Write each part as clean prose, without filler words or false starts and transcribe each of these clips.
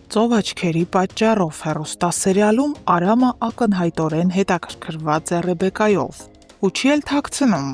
Ծով աչքերի պատճառով հեռուստասերիալում Արամը ակնհայտորեն հետաքրքրված է Ռեբեկայով ու չի էլ թաքցնում։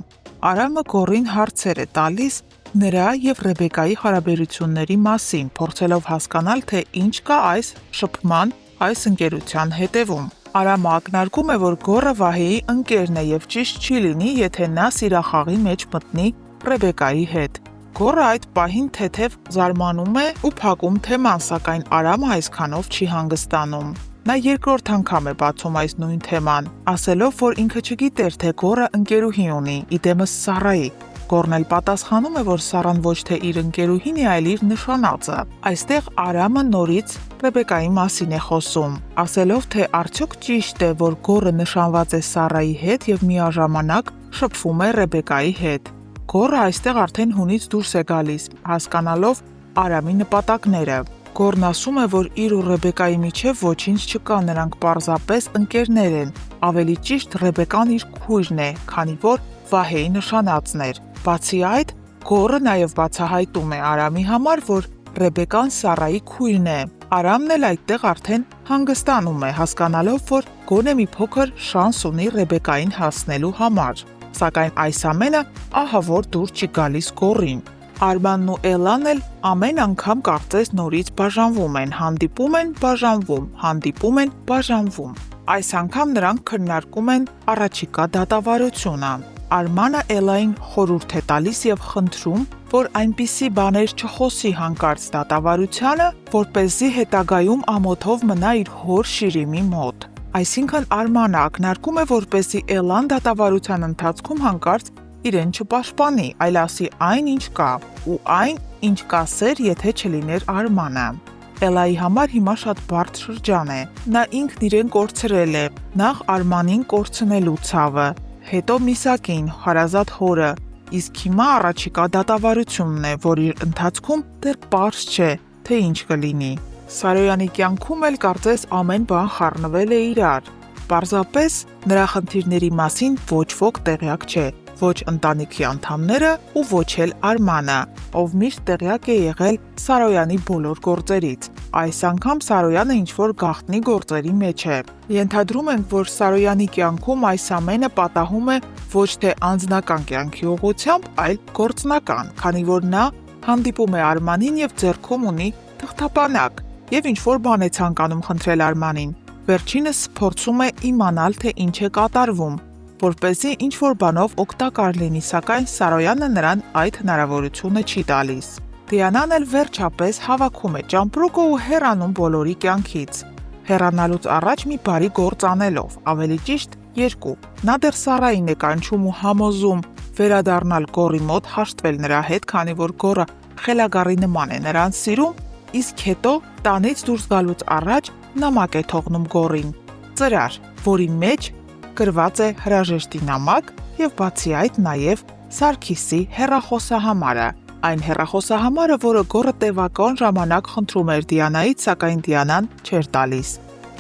Արամը Գոռին հարցեր է տալիս նրա և Ռեբեկայի հարաբերությունների մասին, փորձելով հասկանալ, թե ինչ կա այս շփման, այս ընկերության հետևում։ Արամը ակնարկում է, որ Գոռը Վահեի ընկերն է և ճիշտ չի լինի, եթե նա սիրախաղի մեջ մտնի Ռեբեկայի հետ։ Գոռը այդ պահին թեթև զարմանում է ու փակում թեման, սակայն Արամը այսքանով չի հանգստանում։ Նա երկրորդ անգամ է բացում այս նույն թեման, ասելով, որ ինքը չգիտեր, թե Գոռը ընկերուհի ունի, իդեմս Սառայի։ Գոռն էլ պատասխանում է, որ Սառան ոչ թե իր ընկերուհին է, այլ իր նշանածը։ Այստեղ Արամը նորից Ռեբեկայի մասին է խոսում, ասելով, թե արդյոք ճիշտ է, որ Գոռը նշանված է Սառայի հետ և միաժամանակ շփվում է Ռեբեկայի հետ։ Գոռը այստեղ արդեն հունից դուրս է գալիս, հասկանալով Արամի նպատակները։ Գոռն ասում է, որ իր ու Ռեբեկայի միջև ոչինչ չկա, նրանք պարզապես ընկերներ են, ավելի ճիշտ Ռեբեկան իր քույրն է, քանի որ Վահեի նշանածն էր։ Բացի այդ, Գոռը նաև բացահայտում է Արամի համար, որ Ռեբեկան Սառայի քույրն է։ Արամն էլ այդտեղ արդեն հանգստանում է, հասկանալով, որ գոնե մի փոքր շանս ունի Ռեբեկային հասնելու համար։ Սակայն այս ամենը ահա որ դուր չի գալիս Գոռին։ Արմանն ու Էլլան էլ ամեն անգամ կարծես նորից բաժանվում են, հանդիպում են, բաժանվում, հանդիպում են, բաժանվում։ Այս անգամ նրանք քննարկում են առաջիկա դատավարությունը։ Արմանը Էլլային խորհուրդ է տալիս և խնդրում, որ այնպիսի բաներ չխոսի հանկարծ դատավարությանը, որպեսզի հետագայում ամոթով մնա իր հոր Շիրիմի մոտ։ Այսինքն Արմանը ակնարկում է, որպեսզի Էլլան դատավարության ընթացքում հանկարծ իրեն չպաշտպանի, այլ ասի այն, ինչ կա, ու այն, ինչ կասեր, եթե չլիներ Արմանը։ Էլլայի համար հիմա շատ բարդ շրջան է։ Նա ինքն իրեն կորցրել է, նախ Արմանին կորցնելու ցավը, հետո Միսակին, հարազատ հորը, իսկ հիմա առաջիկա դատավարությունն է, որ իր ընթացքում դեռ պարզ չէ, թե ինչ կլինի։ Սարոյանի կյանքում էլ կարծես ամեն բան խառնվել է իրար։ Պարզապես նրա խնդիրների մասին ոչ ոք տեղյակ չէ, ոչ ընտանիքի անդամները ու ոչ էլ Արմանը, ով միշտ տեղյակ է եղել Սարոյանի բոլոր գործերից։ Այս անգամ Սարոյանը ինչ-որ գաղտնի գործերի մեջ է։ Ենթադրում ենք, որ Սարոյանի կյանքում այս ամենը պատահում է ոչ թե անձնական կյանքի ուղղությամբ, այլ գործնական, քանի որ նա հանդիպում է Արմանին և ձեռքում ունի թղթապանակ և ինչ-որ բան է ցանկանում խնդրել Արմանին։ Վերջինս փորձում է իմանալ, թե ինչ է կատարվում, որպեսզի ինչ-որ բանով օգտակար լինի, սակայն Սարոյանը նրան այդ հնարավորությունը չի տալիս։ Դիանան էլ վերջապես հավաքում է ճամպրուկը ու հեռանում բոլորի կյանքից։ Հեռանալուց առաջ մի բարի գործ անելով, ավելի ճիշտ երկու։ Նա դեռ Սառային է կանչում ու համոզում վերադառնալ Գոռի մոտ, հաշտվել նրա հետ, քանի որ Գոռը խելագարի նման է նրան սիրում, իսկ հետո տանից դուրս գալուց առաջ նամակ է թողնում Գոռին, ծրար, որի մեջ գրված է հրաժեշտի նամակ և բացի այդ նաև Սարգիսի հեռախոսահամարը, այն հեռախոսահամարը, որը Գոռը տևական ժամանակ խնդրում էր Դիանայից, սակայն Դիանան չէր տալիս։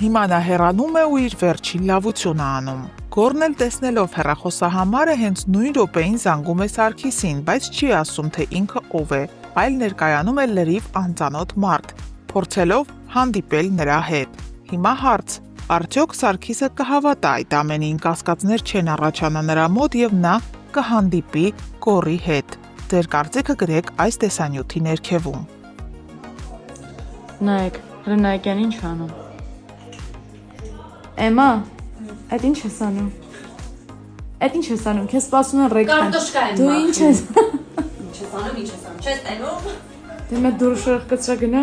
Հիմա նա հեռանում է ու իր վերջին լավությունը անում։ Գոռն էլ տեսնելով հեռախոսահամարը հենց նույն րոպեին զանգում է Սարգիսին, բայց չի ասում, թե ինքը ով է, այլ ներկայանում է լրիվ անծանոթ մարդ, փորձելով հանդիպել նրա հետ։ Հիմա հարց. արդյոք Սարգիսը կհավատա այդ ամենին, կասկածներ չեն առաջանա նրա մոտ և նա կհանդիպի Գոռի հետ։ Ձեր կարծիքը գրեք այս տեսանյութի ներքևում։ Նայեք, Հրնայեկյան ինչ անում։ Էմա, այդ ինչ ես անում։ Այդ ինչ ես անում, քեզ սպասում են ռեկտան։ Կարտոշկա եմ Դու ինչ ես։ Ինչ ես անում, չես տենում։ Դե մեծ դուրս կծրա գնա։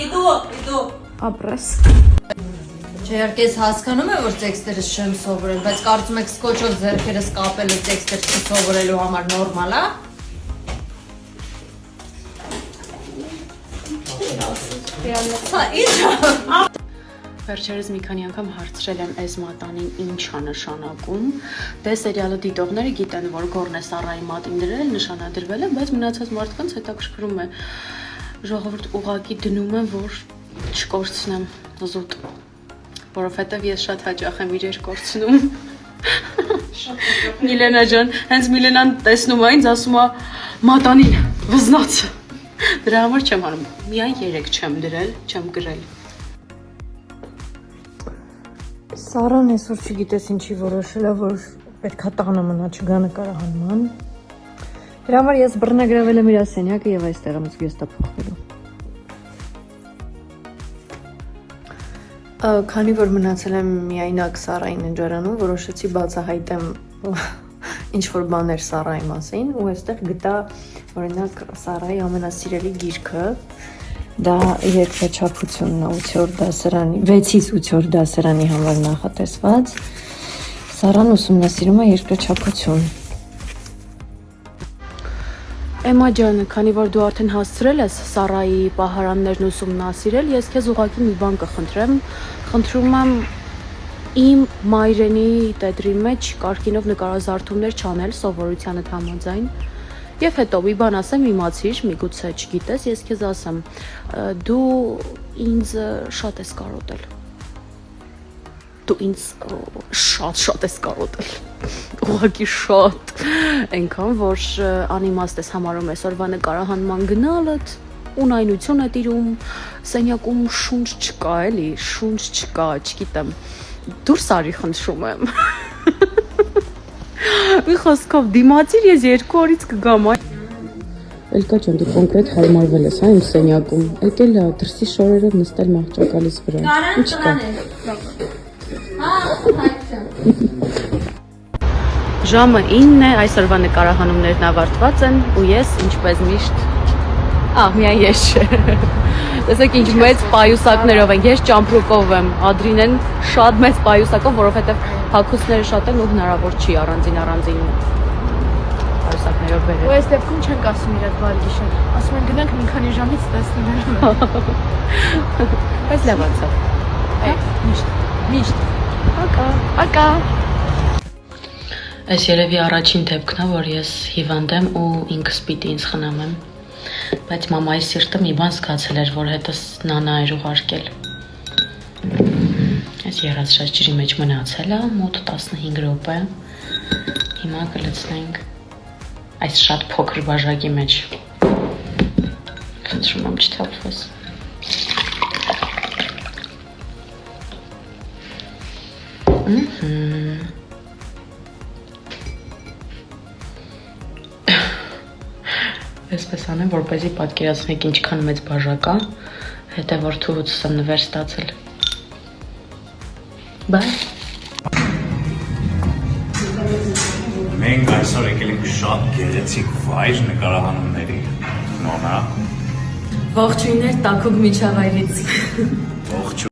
Իդու։ Ապրես։ Չէ, ես հասկանում եմ, որ տեքստերը չեմ սովորել, բայց կարծում եք սկոչով ձեռքերս կապելը տեքստեր չսովորելու համար նորմալ է։ Վերջերս մի քանի անգամ հարցրել եմ այս մատանին ինչ է նշանակում։ Դե սերիալը դիտողները գիտեն, որ Գոռն է Սառայի մատին դրել, նշանադրվել է, բայց մնացած մարդկանց հետաքրքրում է։ Ժողովուրդ ուղղակի դնում են, որ չկորցնեմ զուտ, որովհետև ես շատ հաճախ եմ իրեր կորցնում։ Միլենա ջան, հենց Միլենան տեսնում է ինձ, ասում է մատանին, վզնաց։ Դրա համար չեմ անում։ Միայն 3 չեմ դրել, չեմ գրել։ Սարան այսօր չգիտես ինչի որոշել է, որ պետքա տանը մնա, չգա նկարահանման։ Դրա համար ես բռնագրավել եմ իր սենյակը եւ այստեղ եմ զգեստա փոխվելու։ Քանի որ մնացել եմ միայնակ Սարայի ննջարանում, որոշեցի բացահայտեմ ինչ որ բաներ Սարայի մասին ու այստեղ գտա օրինակ Սարայի ամենասիրելի գիրքը, դա երկրաչափությունն է 8-րդ դասարանի, 6-ից 8-րդ դասարանի համար նախատեսված։ Սարան ուսումնասիրում է երկրաչափություն։ Էմա ջան, քանի որ դու արդեն հասցրել ես Սարայի պահարաններն ուսումնասիրել, ես քեզ ուղղակի մի բան կխնդրեմ։ Խնդրում եմ իմ մայրենի տետրի մեջ կարգինով նկարազարդումներ չանել սովորությանդ համաձայն։ Եվ հետո մի բան ասեմ, իմացիր, միգուցե չգիտես, ես քեզ ասեմ, դու ինձ շատ ես կարոտել։ Դու ինձ շատ ես կարոտել։ Ուղղակի շատ։ Այնքան, որ անիմաստ ես համարում այսօրվա նկարահանման գնալդ, ունայնություն է տիրում, սենյակում շունչ չկա, էլի, շունչ չկա, չգիտեմ։ Դուրս արի խնդրում եմ։ Մի խոսքով դիմացիր, ես 2 օրից կգամ։ Էլկա ջան, դու կոնկրետ հարմարվել ես, հա, իմ սենյակում։ Եկել է դրսի շորերով նստել մահճակալից վրա։ Ինչ կա։ Ժամը 9 է, այսօրվա նկարահանումներն ավարտված են ու ես ինչպես միշտ միայն ես չէ։ Տեսեք ինչ մեծ պայուսակներով են, ես ճամպրուկով եմ, Ադրինեն շատ մեծ պայուսակով, որովհետև հագուստները շատ են ու հնարավոր չի առանձին պայուսակներով բերել։ Ու այս դեպքում չենք ասում իրար բարի գիշեր։ Ասում են գնանք մի քանի ժամից տեսնենք։ Բայց լավ անցավ։ Միշտ։ Ակա։ Այս երևի առաջին դեպքն է, որ ես հիվանդ եմ ու ինքս պիտի ինձ խնամեմ։ Բայց մամայի սիրտը մի բան զգացել էր, որ հետս նանա էր ուղարկել։ Այս եռացրած ջրի մեջ մնացել է մոտ 15 րոպե։ Հիմա կլցնենք այս շատ փոքր բաժակի մեջ։ Խնդրում եմ չթափվես։ Այսպես անեմ, որպեսզի պատկերացնեք ինչքան մեծ բաժակ է, հետո որ թուղուց եմ նվեր ստացել։ Բայ։ Մենք այսօր եկել ենք շատ գեղեցիկ վայր նկարահանումների։ Նոնա։ Ողջույններ Տաքուկ միջավայրից։ Ողջույն։